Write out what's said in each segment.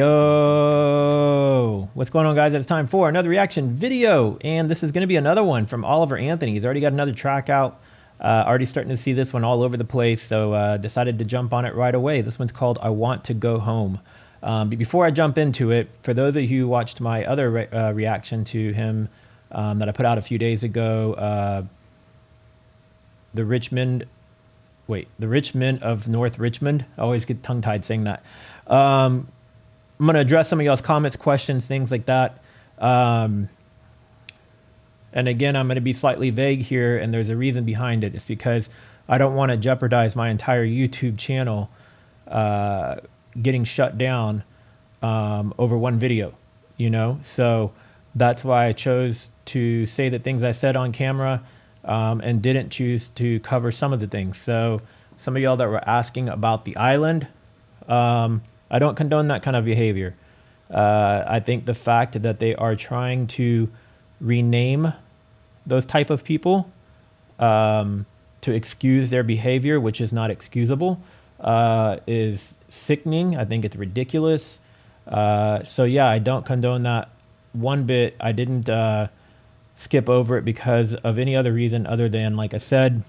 Yo, what's going on, guys? It's time for another reaction video, and this is going to be another one from Oliver Anthony. He's already got another track out. Already starting to see this one all over the place, so decided to jump on it right away. This one's called I Want to Go Home. But before I jump into it, for those of you who watched my other reaction to him that I put out a few days ago, the Richmond of North Richmond. I always get tongue-tied saying that. I'm going to address some of y'all's comments, questions, things like that. And again, I'm going to be slightly vague here, and there's a reason behind it. It's because I don't want to jeopardize my entire YouTube channel getting shut down over one video, you know? So that's why I chose to say the things I said on camera and didn't choose to cover some of the things. So some of y'all that were asking about the island, I don't condone that kind of behavior. I think the fact that they are trying to rename those type of people to excuse their behavior, which is not excusable, is sickening. I think it's ridiculous. So yeah, I don't condone that one bit. I didn't skip over it because of any other reason other than, like I said,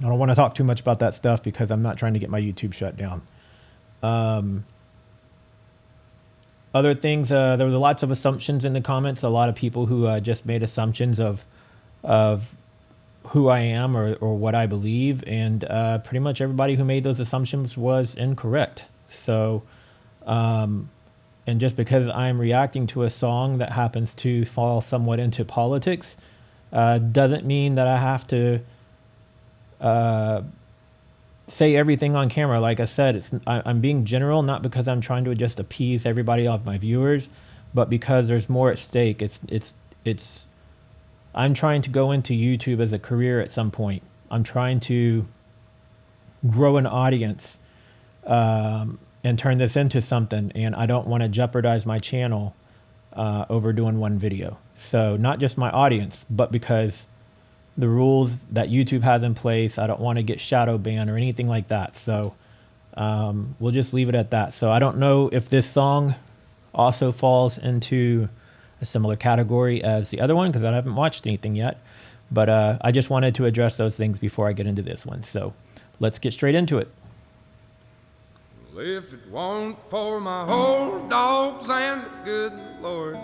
I don't want to talk too much about that stuff because I'm not trying to get my YouTube shut down. Other things, there was lots of assumptions in the comments. A lot of people who just made assumptions of who I am or what I believe, and pretty much everybody who made those assumptions was incorrect. So, and just because I'm reacting to a song that happens to fall somewhat into politics, doesn't mean that I have to say everything on camera. Like I said, I'm being general, not because I'm trying to just appease everybody of my viewers, but because there's more at stake. I'm trying to go into YouTube as a career at some point. I'm trying to grow an audience and turn this into something, and I don't want to jeopardize my channel over doing one video. So not just my audience, but because the rules that YouTube has in place, I don't want to get shadow banned or anything like that. So we'll just leave it at that. So I don't know if this song also falls into a similar category as the other one, because I haven't watched anything yet. But I just wanted to address those things before I get into this one. So let's get straight into it. Well, if it weren't for my old dogs and the good Lord,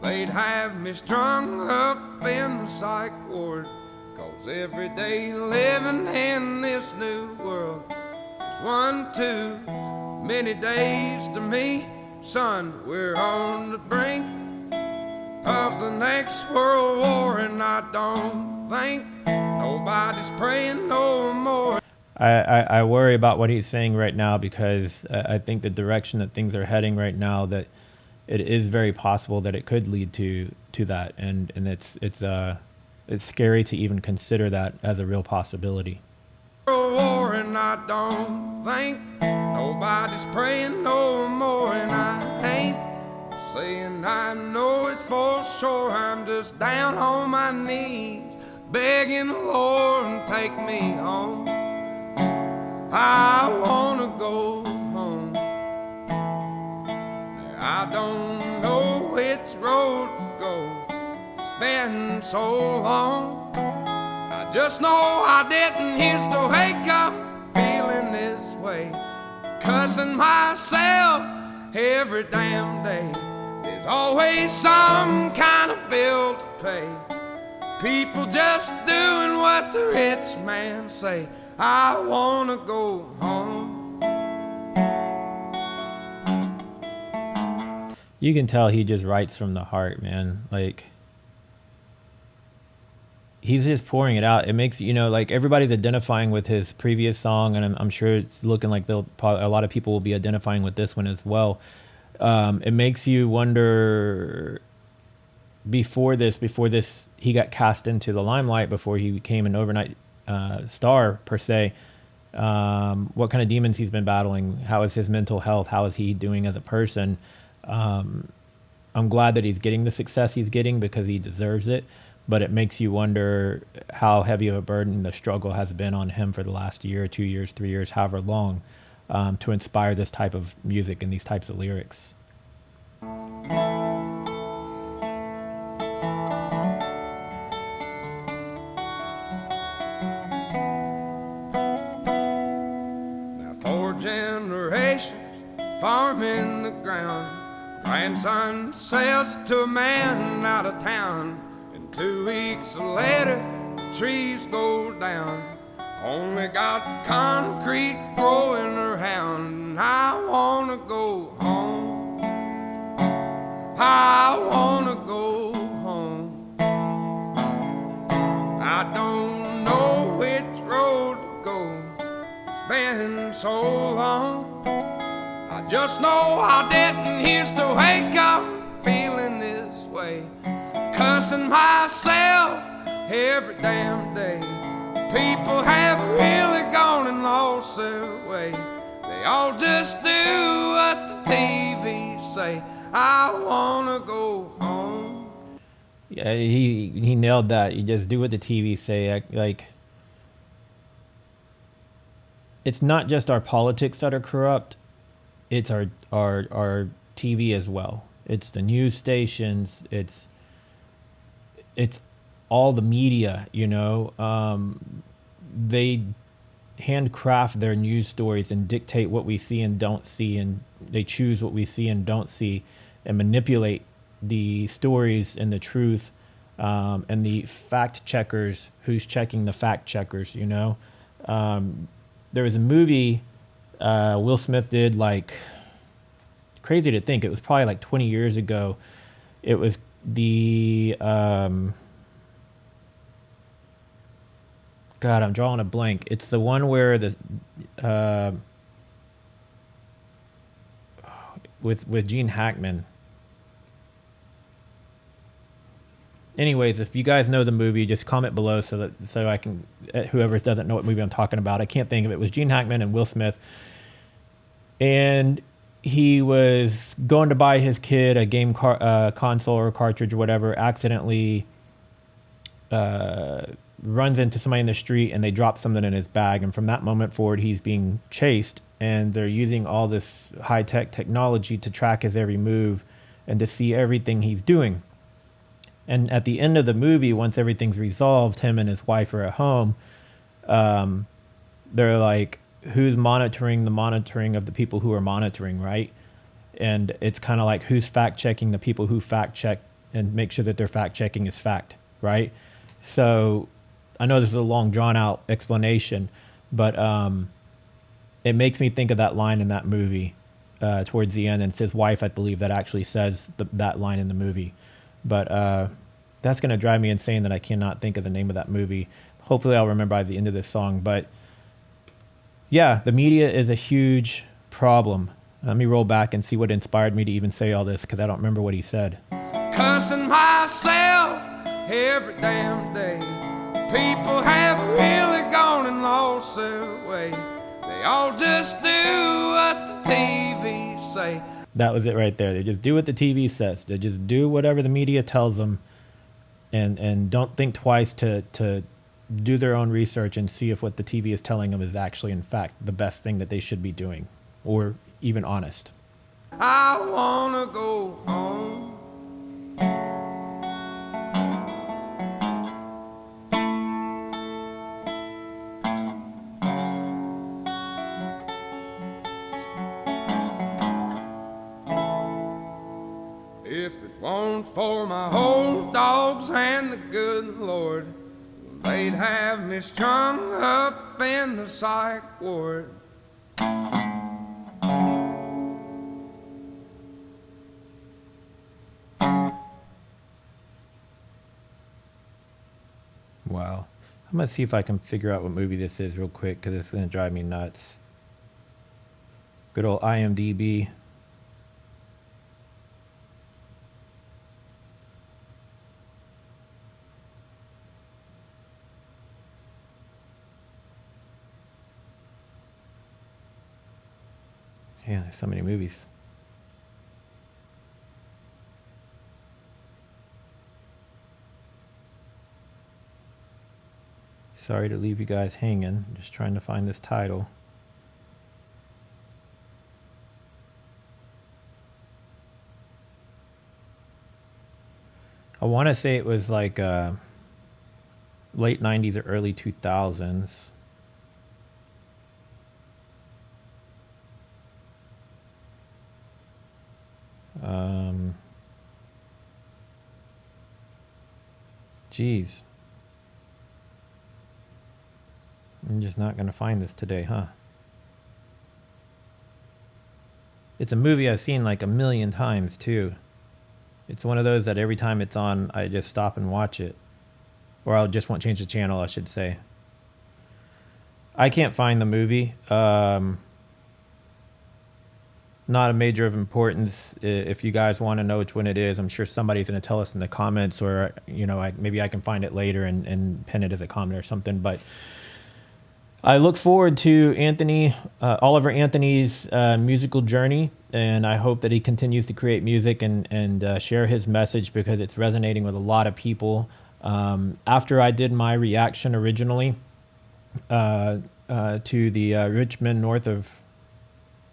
they'd have me strung up in the psych ward. 'Cause every day living in this new world is one too many days to me. Son, we're on the brink of the next world war, and I don't think nobody's praying no more. I worry about what he's saying right now, because I think the direction that things are heading right now, that it is very possible that it could lead to that, and it's scary to even consider that as a real possibility. War, and I don't think nobody's praying no more, and I ain't saying I know it for sure. I'm just down on my knees begging the Lord to take me home. I wanna go home. I don't know which road to go. It's been so long. I just know I didn't used to wake up feeling this way, cussing myself every damn day. There's always some kind of bill to pay. People just doing what the rich man say. I wanna go home. You can tell he just writes from the heart, man. Like, he's just pouring it out. It makes, you know, like, everybody's identifying with his previous song, and I'm sure it's looking like a lot of people will be identifying with this one as well. It makes you wonder, before this, he got cast into the limelight, before he became an overnight star per se, what kind of demons he's been battling. How is his mental health? How is he doing as a person? I'm glad that he's getting the success he's getting, because he deserves it, but it makes you wonder how heavy of a burden the struggle has been on him for the last year, 2 years, 3 years, however long, to inspire this type of music and these types of lyrics. Now 4 generations farming the ground. Grandson sells it to a man out of town. And 2 weeks later, the trees go down. Only got concrete growing around. I wanna go home. I wanna go home. I don't know which road to go. It's been so long. I just know I didn't used to wake up feeling this way, cussing myself every damn day. People have really gone and lost their way. They all just do what the TV say. I wanna go home. Yeah, he nailed that. You just do what the TV say. Like, it's not just our politics that are corrupt. It's our TV as well. It's the news stations. It's all the media. You know, they handcraft their news stories and dictate what we see and don't see, and they choose what we see and don't see, and manipulate the stories and the truth, and the fact checkers who's checking the fact checkers. You know, there was a movie Will Smith did, like, crazy to think, it was probably like 20 years ago. It was the God, I'm drawing a blank. It's the one where the with Gene Hackman. Anyways, if you guys know the movie, just comment below so I can, whoever doesn't know what movie I'm talking about, I can't think of it. It was Gene Hackman and Will Smith, and he was going to buy his kid a game console or cartridge or whatever, accidentally runs into somebody in the street, and they drop something in his bag, and from that moment forward he's being chased, and they're using all this high-tech technology to track his every move and to see everything he's doing. And at the end of the movie, once everything's resolved, him and his wife are at home. They're like, who's monitoring the monitoring of the people who are monitoring, right? And it's kind of like, who's fact checking the people who fact check and make sure that their fact checking is fact, right? So I know this is a long drawn out explanation, but it makes me think of that line in that movie towards the end, and it's his wife, I believe, that actually says that line in the movie. But that's going to drive me insane that I cannot think of the name of that movie. Hopefully I'll remember by the end of this song. But yeah, the media is a huge problem. Let me roll back and see what inspired me to even say all this, because I don't remember what he said. Cussing myself every damn day. People have really gone and lost their way. They all just do what the TV say. That was it right there. They just do what the TV says. They just do whatever the media tells them, and don't think twice to do their own research and see if what the TV is telling them is actually, in fact, the best thing that they should be doing, or even honest. I wanna go home. If it weren't for my old dogs and the good Lord, they'd have me strung up in the psych ward. Wow. I'm going to see if I can figure out what movie this is real quick, because it's going to drive me nuts. Good old IMDb. Yeah, there's so many movies. Sorry to leave you guys hanging. Just trying to find this title. I want to say it was like late 90s or early 2000s. Geez. I'm just not going to find this today, huh? It's a movie I've seen like a million times, too. It's one of those that every time it's on, I just stop and watch it. Or I'll just want to change the channel, I should say. I can't find the movie. Not a major of importance. If you guys want to know which one it is, I'm sure somebody's going to tell us in the comments, or maybe I can find it later and pin it as a comment or something. But I look forward to Oliver Anthony's musical journey, and I hope that he continues to create music and share his message, because it's resonating with a lot of people. After I did my reaction originally to the Richmond north of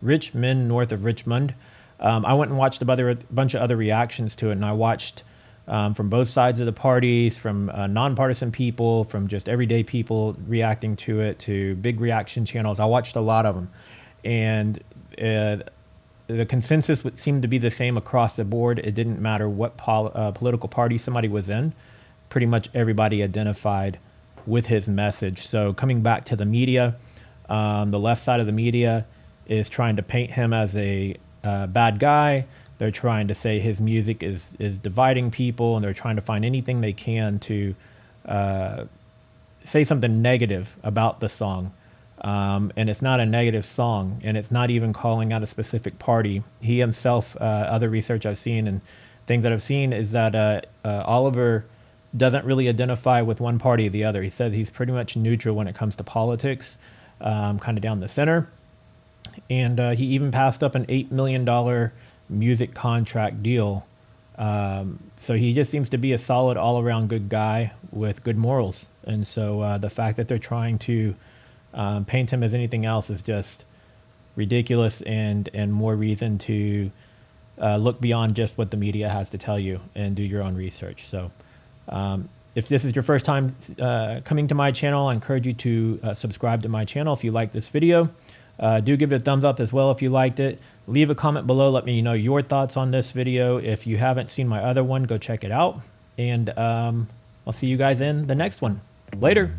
Richmond, I went and watched a bunch of other reactions to it, and I watched from both sides of the parties, from nonpartisan people, from just everyday people reacting to it, to big reaction channels. I watched a lot of them, and the consensus would seem to be the same across the board. It didn't matter what political party somebody was in. Pretty much everybody identified with his message. So coming back to the media, the left side of the media is trying to paint him as a bad guy. They're trying to say his music is dividing people, and they're trying to find anything they can to say something negative about the song. And it's not a negative song, and it's not even calling out a specific party. He himself, other research I've seen and things that I've seen, is that Oliver doesn't really identify with one party or the other. He says he's pretty much neutral when it comes to politics, kind of down the center. And he even passed up an $8 million music contract deal. So he just seems to be a solid all-around good guy with good morals. And so the fact that they're trying to paint him as anything else is just ridiculous, and more reason to look beyond just what the media has to tell you and do your own research. So if this is your first time coming to my channel, I encourage you to subscribe to my channel if you like this video. Do give it a thumbs up as well if you liked it. Leave a comment below. Let me know your thoughts on this video. If you haven't seen my other one, go check it out. And I'll see you guys in the next one. Later.